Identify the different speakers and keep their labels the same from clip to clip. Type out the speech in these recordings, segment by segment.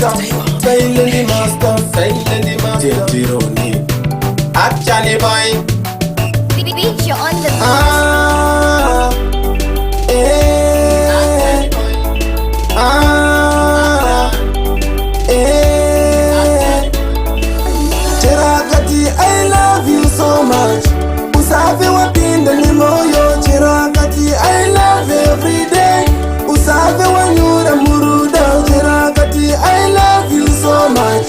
Speaker 1: master, silent master, silent master. Tironi, actually boy.
Speaker 2: Beat you on the
Speaker 1: Chirakati, I love you so much. Usafi wapinda ni moyo. Chirakati, I love every day. Usafi wanyura muruda. Chirakati, I love you so much.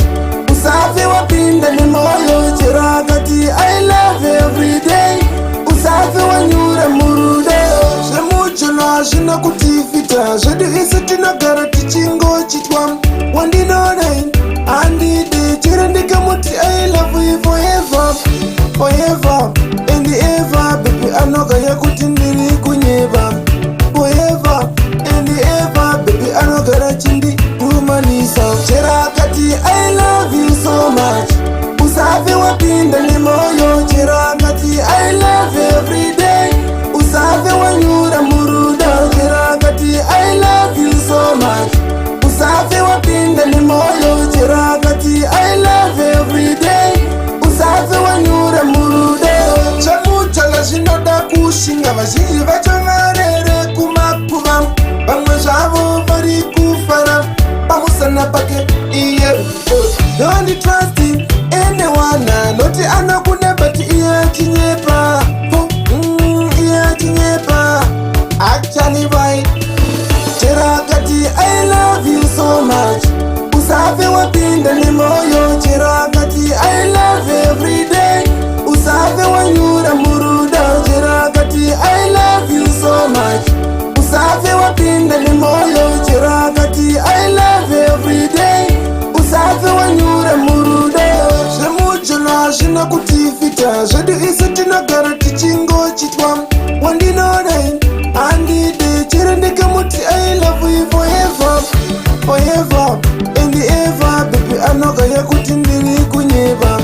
Speaker 1: Usafi wapinda ni moyo. Chirakati, I love every day. Usafi wanyura muruda. Shemuchana shina kutifita. Shedi isitina garati chingo chitwam. Wandinone andide chirendika muti. I love you forever, forever and ever. Baby anoga ya kutindiri kunyeba. Forever and ever. Baby anoga rachindi tumanisa. Chirakati, I love you so much. Usafi wapinda ni moyo. Chirakati, I love every day. Usafi wanyura muruda. Chirakati, I love you so much. Usafi wapinda ni moyo. Chirakati, I love every day. Usafi wanyura muruda. Chamuchala shinoda kushinga. Vazhinji vachangarere kumakuva. Vamwe zvavo vari kufara pamusana pake iye. Don't trust anyone. Noti anokuna but iye chinyepa. Iye chinyepa. Actually why? Chirakati, I love you so much. Usafi wapinda ni moyo. Chirakati, I love every day. Usafi wanyura muruda. Chirakati, I love you so much. Usafi wapinda ni moyo. Chirakati, I love every day. Usafi wanyura muruda. Shemuchana shina kutifita. Shedi isitina garati chingo chitwam. Wandinone andide chirendika muti. I love you forever, forever and ever. Baby anoga ya kutindiri kunyeba.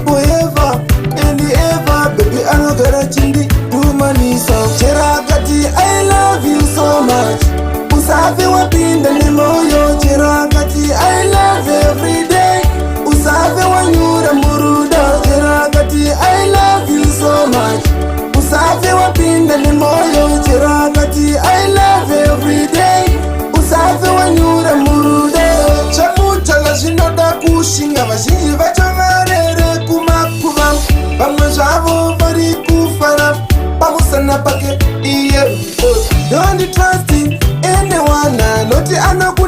Speaker 1: Forever and ever. Baby anoga rachindi tumanisa. Chirakati, I love you so much. Usafi wapinda ni moyo. Chirakati, I love every day. Usafi wanyura muruda. Chirakati, I love you so much. Usafi wapinda ni moyo. Chirakati, I love every day. Usafi wanyura muruda. Chamuchala shinoda kushinga. Vazhinji vachangarere kumakuva. Vamwe zvavo vari kufara pamusana pake iye. Don't trust anyone. Noti anoku